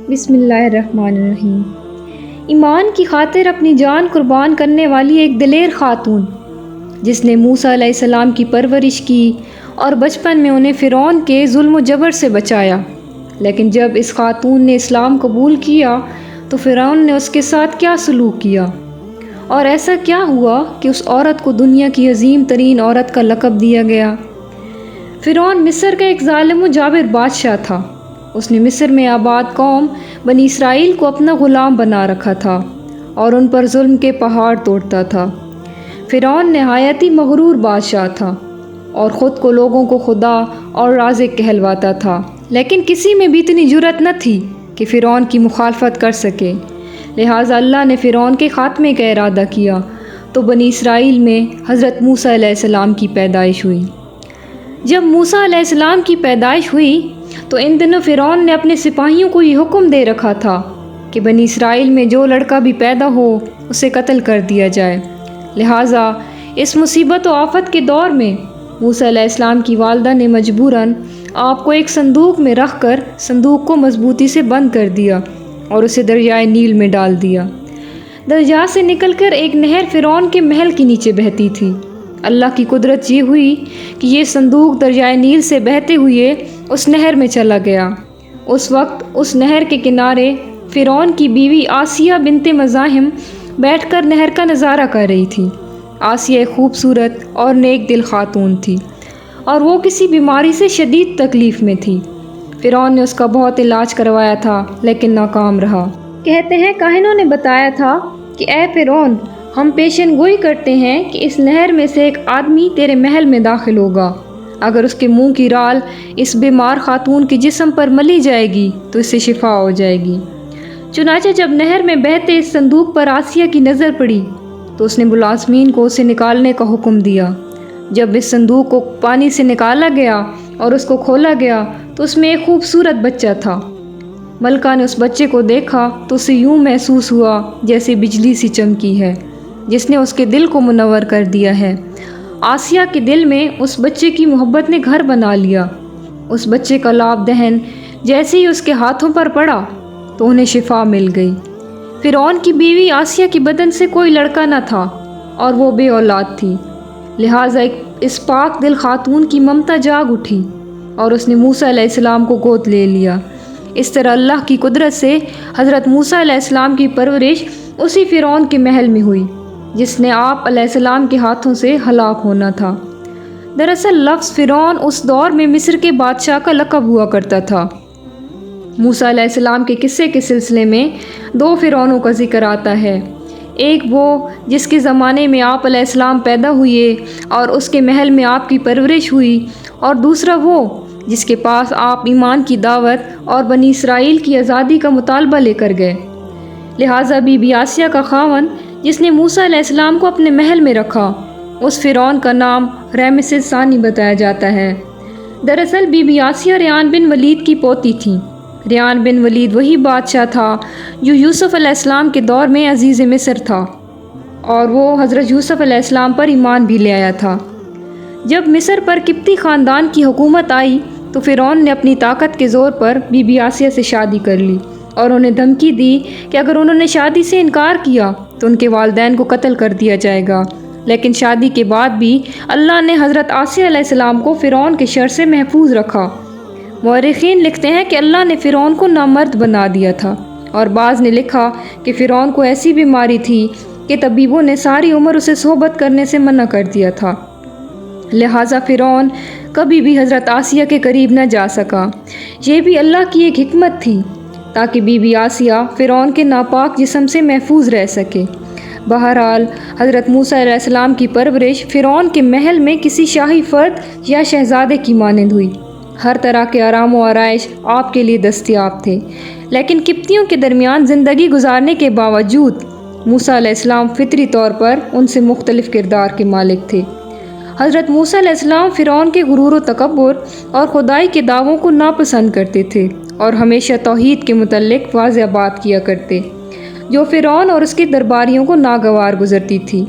بسم اللہ الرحمن الرحیم۔ ایمان کی خاطر اپنی جان قربان کرنے والی ایک دلیر خاتون، جس نے موسیٰ علیہ السلام کی پرورش کی اور بچپن میں انہیں فرعون کے ظلم و جبر سے بچایا، لیکن جب اس خاتون نے اسلام قبول کیا تو فرعون نے اس کے ساتھ کیا سلوک کیا، اور ایسا کیا ہوا کہ اس عورت کو دنیا کی عظیم ترین عورت کا لقب دیا گیا۔ فرعون مصر کا ایک ظالم و جابر بادشاہ تھا۔ اس نے مصر میں آباد قوم بنی اسرائیل کو اپنا غلام بنا رکھا تھا اور ان پر ظلم کے پہاڑ توڑتا تھا۔ فرعون نہایت ہی مغرور بادشاہ تھا اور خود کو لوگوں کو خدا اور رازق کہلواتا تھا، لیکن کسی میں بھی اتنی جرأت نہ تھی کہ فرعون کی مخالفت کر سکے۔ لہٰذا اللہ نے فرعون کے خاتمے کا ارادہ کیا تو بنی اسرائیل میں حضرت موسیٰ علیہ السلام کی پیدائش ہوئی۔ جب موسیٰ علیہ السلام کی پیدائش ہوئی تو ان دنوں فرعون نے اپنے سپاہیوں کو یہ حکم دے رکھا تھا کہ بنی اسرائیل میں جو لڑکا بھی پیدا ہو اسے قتل کر دیا جائے۔ لہٰذا اس مصیبت و آفت کے دور میں موسیٰ علیہ السلام کی والدہ نے مجبوراً آپ کو ایک صندوق میں رکھ کر صندوق کو مضبوطی سے بند کر دیا اور اسے دریائے نیل میں ڈال دیا۔ دریا سے نکل کر ایک نہر فرعون کے محل کے نیچے بہتی تھی۔ اللہ کی قدرت یہ ہوئی کہ یہ صندوق دریائے نیل سے بہتے ہوئے اس نہر میں چلا گیا۔ اس وقت اس نہر کے کنارے فرعون کی بیوی آسیہ بنت مزاحم بیٹھ کر نہر کا نظارہ کر رہی تھی۔ آسیہ ایک خوبصورت اور نیک دل خاتون تھی اور وہ کسی بیماری سے شدید تکلیف میں تھی۔ فرعون نے اس کا بہت علاج کروایا تھا لیکن ناکام رہا۔ کہتے ہیں کاہنوں نے بتایا تھا کہ اے فرعون، ہم پیشن گوئی کرتے ہیں کہ اس نہر میں سے ایک آدمی تیرے محل میں داخل ہوگا۔ اگر اس کے منہ کی رال اس بیمار خاتون کے جسم پر ملی جائے گی تو اس سے شفا ہو جائے گی۔ چنانچہ جب نہر میں بہتے اس صندوق پر آسیہ کی نظر پڑی تو اس نے ملازمین کو اسے نکالنے کا حکم دیا۔ جب اس صندوق کو پانی سے نکالا گیا اور اس کو کھولا گیا تو اس میں ایک خوبصورت بچہ تھا۔ ملکہ نے اس بچے کو دیکھا تو اسے یوں محسوس ہوا جیسے بجلی سی چمکی ہے، جس نے اس کے دل کو منور کر دیا ہے۔ آسیہ کے دل میں اس بچے کی محبت نے گھر بنا لیا۔ اس بچے کا لعاب دہن جیسے ہی اس کے ہاتھوں پر پڑا تو انہیں شفا مل گئی۔ فرعون کی بیوی آسیہ کے بدن سے کوئی لڑکا نہ تھا اور وہ بے اولاد تھی، لہٰذا اس پاک دل خاتون کی ممتا جاگ اٹھی اور اس نے موسیٰ علیہ السلام کو گود لے لیا۔ اس طرح اللہ کی قدرت سے حضرت موسیٰ علیہ السلام کی پرورش اسی فرعون کے محل میں ہوئی جس نے آپ علیہ السلام کے ہاتھوں سے ہلاک ہونا تھا۔ دراصل لفظ فرعون اس دور میں مصر کے بادشاہ کا لقب ہوا کرتا تھا۔ موسیٰ علیہ السلام کے قصے کے سلسلے میں دو فرعونوں کا ذکر آتا ہے۔ ایک وہ جس کے زمانے میں آپ علیہ السلام پیدا ہوئے اور اس کے محل میں آپ کی پرورش ہوئی، اور دوسرا وہ جس کے پاس آپ ایمان کی دعوت اور بنی اسرائیل کی آزادی کا مطالبہ لے کر گئے۔ لہٰذا بی بی آسیہ کا خاوند جس نے موسیٰ علیہ السلام کو اپنے محل میں رکھا، اس فرعون کا نام رامسس ثانی بتایا جاتا ہے۔ دراصل بی بی آسیہ ریان بن ولید کی پوتی تھیں۔ ریان بن ولید وہی بادشاہ تھا جو یوسف علیہ السلام کے دور میں عزیز مصر تھا، اور وہ حضرت یوسف علیہ السلام پر ایمان بھی لے آیا تھا۔ جب مصر پر قبطی خاندان کی حکومت آئی تو فرعون نے اپنی طاقت کے زور پر بی بی آسیہ سے شادی کر لی اور انہیں دھمکی دی کہ اگر انہوں نے شادی سے انکار کیا تو ان کے والدین کو قتل کر دیا جائے گا۔ لیکن شادی کے بعد بھی اللہ نے حضرت آسیہ علیہ السلام کو فرعون کے شر سے محفوظ رکھا۔ مورخین لکھتے ہیں کہ اللہ نے فرعون کو نامرد بنا دیا تھا، اور بعض نے لکھا کہ فرعون کو ایسی بیماری تھی کہ طبیبوں نے ساری عمر اسے صحبت کرنے سے منع کر دیا تھا، لہٰذا فرعون کبھی بھی حضرت آسیہ کے قریب نہ جا سکا۔ یہ بھی اللہ کی ایک حکمت تھی تاکہ بی بی آسیہ فرعون کے ناپاک جسم سے محفوظ رہ سکے۔ بہرحال حضرت موسیٰ علیہ السلام کی پرورش فرعون کے محل میں کسی شاہی فرد یا شہزادے کی مانند ہوئی۔ ہر طرح کے آرام و آرائش آپ کے لیے دستیاب تھے، لیکن قبطیوں کے درمیان زندگی گزارنے کے باوجود موسیٰ علیہ السلام فطری طور پر ان سے مختلف کردار کے مالک تھے۔ حضرت موسیٰ علیہ السلام فرعون کے غرور و تکبر اور خدائی کے دعووں کو ناپسند کرتے تھے اور ہمیشہ توحید کے متعلق واضح بات کیا کرتے، جو فرعون اور اس کے درباریوں کو ناگوار گزرتی تھی۔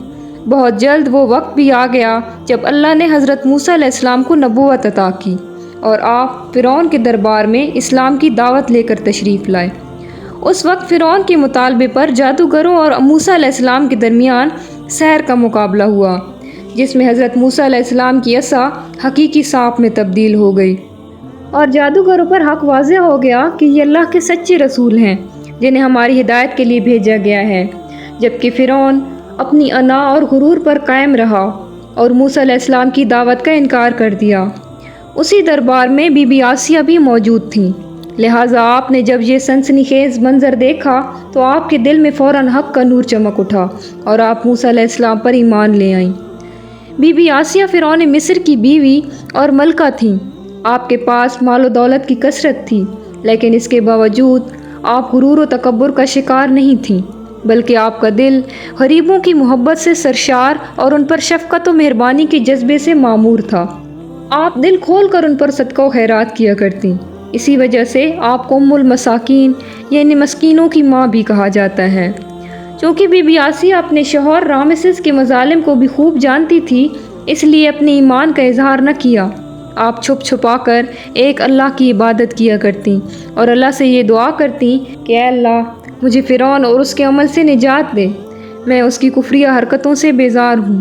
بہت جلد وہ وقت بھی آ گیا جب اللہ نے حضرت موسیٰ علیہ السلام کو نبوت عطا کی اور آپ فرعون کے دربار میں اسلام کی دعوت لے کر تشریف لائے۔ اس وقت فرعون کے مطالبے پر جادوگروں اور موسیٰ علیہ السلام کے درمیان سحر کا مقابلہ ہوا، جس میں حضرت موسیٰ علیہ السلام کی عصا حقیقی سانپ میں تبدیل ہو گئی، اور جادوگروں پر حق واضح ہو گیا کہ یہ اللہ کے سچے رسول ہیں جنہیں ہماری ہدایت کے لیے بھیجا گیا ہے، جبکہ فرعون اپنی انا اور غرور پر قائم رہا اور موسیٰ علیہ السلام کی دعوت کا انکار کر دیا۔ اسی دربار میں بی بی آسیہ بھی موجود تھیں، لہٰذا آپ نے جب یہ سنسنی خیز منظر دیکھا تو آپ کے دل میں فوراً حق کا نور چمک اٹھا اور آپ موسیٰ علیہ السلام پر ایمان لے آئیں۔ بی بی آسیہ فرعون مصر کی بیوی اور ملکہ تھیں۔ آپ کے پاس مال و دولت کی کثرت تھی، لیکن اس کے باوجود آپ غرور و تکبر کا شکار نہیں تھیں، بلکہ آپ کا دل غریبوں کی محبت سے سرشار اور ان پر شفقت و مہربانی کے جذبے سے معمور تھا۔ آپ دل کھول کر ان پر صدقہ و خیرات کیا کرتیں، اسی وجہ سے آپ کو ام المساکین یعنی مسکینوں کی ماں بھی کہا جاتا ہے۔ چونکہ بی بی آسیہ اپنے شوہر رامسس کے مظالم کو بھی خوب جانتی تھی، اس لیے اپنے ایمان کا اظہار نہ کیا۔ آپ چھپ چھپا کر ایک اللہ کی عبادت کیا کرتیں اور اللہ سے یہ دعا کرتیں کہ اے اللہ مجھے فرعون اور اس کے عمل سے نجات دے، میں اس کی کفریہ حرکتوں سے بیزار ہوں۔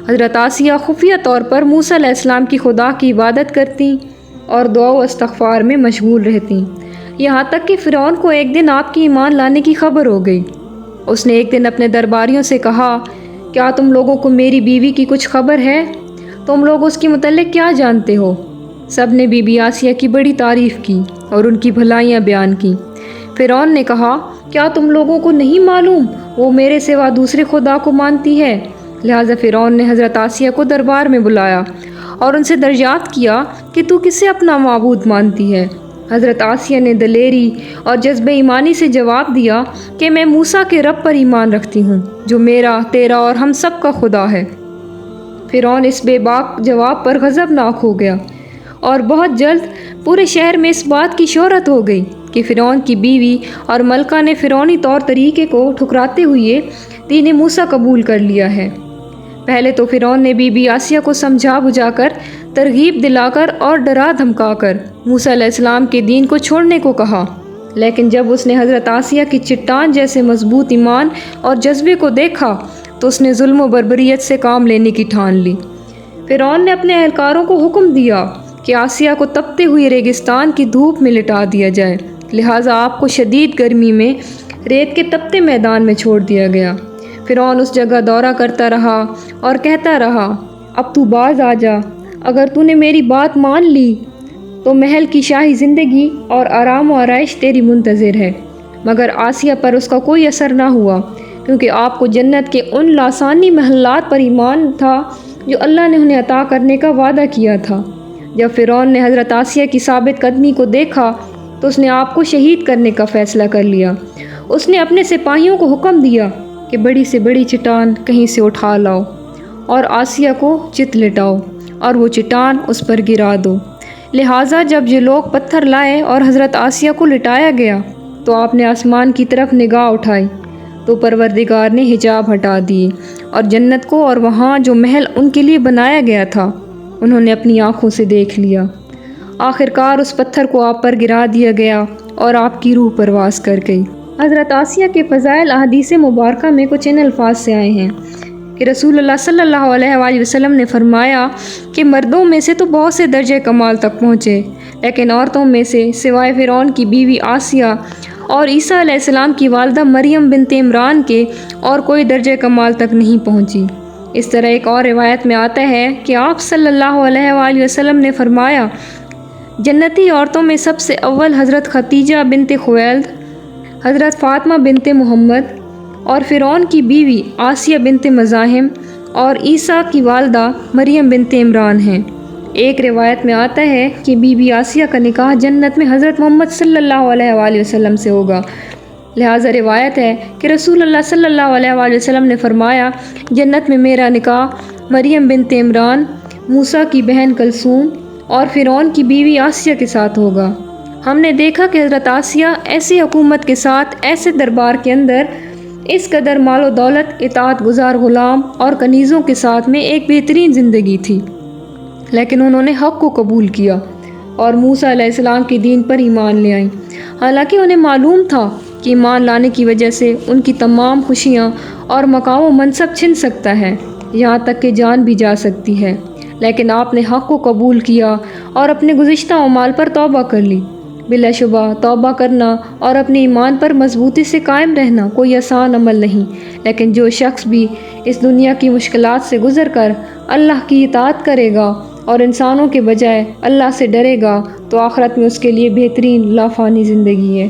حضرت آسیہ خفیہ طور پر موسیٰ علیہ السلام کی خدا کی عبادت کرتیں اور دعا و استغفار میں مشغول رہتیں، یہاں تک کہ فرعون کو ایک دن آپ کی ایمان لانے کی خبر ہو گئی۔ اس نے ایک دن اپنے درباریوں سے کہا، کیا تم لوگوں کو میری بیوی کی کچھ خبر ہے؟ تم لوگ اس کے متعلق کیا جانتے ہو؟ سب نے بی بی آسیہ کی بڑی تعریف کی اور ان کی بھلائیاں بیان کی۔ فرعون نے کہا، کیا تم لوگوں کو نہیں معلوم وہ میرے سوا دوسرے خدا کو مانتی ہے؟ لہٰذا فرعون نے حضرت آسیہ کو دربار میں بلایا اور ان سے دریافت کیا کہ تو کسے اپنا معبود مانتی ہے؟ حضرت آسیہ نے دلیری اور جذب ایمانی سے جواب دیا کہ میں موسیٰ کے رب پر ایمان رکھتی ہوں جو میرا، تیرا اور ہم سب کا خدا ہے۔ فرعون اس بے باک جواب پر غضبناک ہو گیا اور بہت جلد پورے شہر میں اس بات کی شہرت ہو گئی کہ فرعون کی بیوی اور ملکہ نے فرعونی طور طریقے کو ٹھکراتے ہوئے دین موسیٰ قبول کر لیا ہے۔ پہلے تو فرعون نے بی بی آسیہ کو سمجھا بجھا کر، ترغیب دلا کر اور ڈرا دھمکا کر موسیٰ علیہ السلام کے دین کو چھوڑنے کو کہا، لیکن جب اس نے حضرت آسیہ کی چٹان جیسے مضبوط ایمان اور جذبے کو دیکھا تو اس نے ظلم و بربریت سے کام لینے کی ٹھان لی۔ فرعون نے اپنے اہلکاروں کو حکم دیا کہ آسیہ کو تپتے ہوئے ریگستان کی دھوپ میں لٹا دیا جائے، لہٰذا آپ کو شدید گرمی میں ریت کے تپتے میدان میں چھوڑ دیا گیا۔ فرعون اس جگہ دورہ کرتا رہا اور کہتا رہا، اب تو باز آ جا، اگر تو نے میری بات مان لی تو محل کی شاہی زندگی اور آرام و آرائش تیری منتظر ہے۔ مگر آسیہ پر اس کا کوئی اثر نہ ہوا، کیونکہ آپ کو جنت کے ان لاسانی محلات پر ایمان تھا جو اللہ نے انہیں عطا کرنے کا وعدہ کیا تھا۔ جب فرعون نے حضرت آسیہ کی ثابت قدمی کو دیکھا تو اس نے آپ کو شہید کرنے کا فیصلہ کر لیا۔ اس نے اپنے سپاہیوں کو حکم دیا کہ بڑی سے بڑی چٹان کہیں سے اٹھا لاؤ اور آسیہ کو چت لٹاؤ اور وہ چٹان اس پر گرا دو۔ لہٰذا جب یہ لوگ پتھر لائے اور حضرت آسیہ کو لٹایا گیا تو آپ نے آسمان کی طرف نگاہ اٹھائی تو پروردگار نے حجاب ہٹا دیے اور جنت کو اور وہاں جو محل ان کے لیے بنایا گیا تھا انہوں نے اپنی آنکھوں سے دیکھ لیا۔ آخرکار اس پتھر کو آپ پر گرا دیا گیا اور آپ کی روح پرواز کر گئی۔ حضرت آسیہ کے فضائل احادیث مبارکہ میں کچھ ان الفاظ سے آئے ہیں کہ رسول اللہ صلی اللہ علیہ وآلہ وسلم نے فرمایا کہ مردوں میں سے تو بہت سے درجہ کمال تک پہنچے، لیکن عورتوں میں سے سوائے فرعون کی بیوی آسیہ اور عیسیٰ علیہ السلام کی والدہ مریم بنت عمران کے اور کوئی درجہ کمال تک نہیں پہنچی۔ اس طرح ایک اور روایت میں آتا ہے کہ آپ صلی اللہ علیہ وآلہ وسلم نے فرمایا، جنتی عورتوں میں سب سے اول حضرت خدیجہ بنت خویلد، حضرت فاطمہ بنت محمد اور فرعون کی بیوی آسیہ بنت مزاحم اور عیسیٰ کی والدہ مریم بنت عمران ہیں۔ ایک روایت میں آتا ہے کہ بی بی آسیہ کا نکاح جنت میں حضرت محمد صلی اللہ علیہ وآلہ وسلم سے ہوگا۔ لہٰذا روایت ہے کہ رسول اللہ صلی اللہ علیہ وآلہ وسلم نے فرمایا، جنت میں میرا نکاح مریم بنت عمران، موسیٰ کی بہن کلثوم اور فرعون کی بیوی آسیہ کے ساتھ ہوگا۔ ہم نے دیکھا کہ حضرت آسیہ ایسی حکومت کے ساتھ، ایسے دربار کے اندر، اس قدر مال و دولت، اطاعت گزار غلام اور کنیزوں کے ساتھ میں ایک بہترین زندگی تھی، لیکن انہوں نے حق کو قبول کیا اور موسیٰ علیہ السلام کے دین پر ایمان لے آئیں، حالانکہ انہیں معلوم تھا کہ ایمان لانے کی وجہ سے ان کی تمام خوشیاں اور مقام و منصب چھن سکتا ہے، یہاں تک کہ جان بھی جا سکتی ہے، لیکن آپ نے حق کو قبول کیا اور اپنے گزشتہ اعمال پر توبہ کر لی۔ بلا شبہ توبہ کرنا اور اپنے ایمان پر مضبوطی سے قائم رہنا کوئی آسان عمل نہیں، لیکن جو شخص بھی اس دنیا کی مشکلات سے گزر کر اللہ کی اطاعت کرے گا اور انسانوں کے بجائے اللہ سے ڈرے گا تو آخرت میں اس کے لیے بہترین لافانی زندگی ہے۔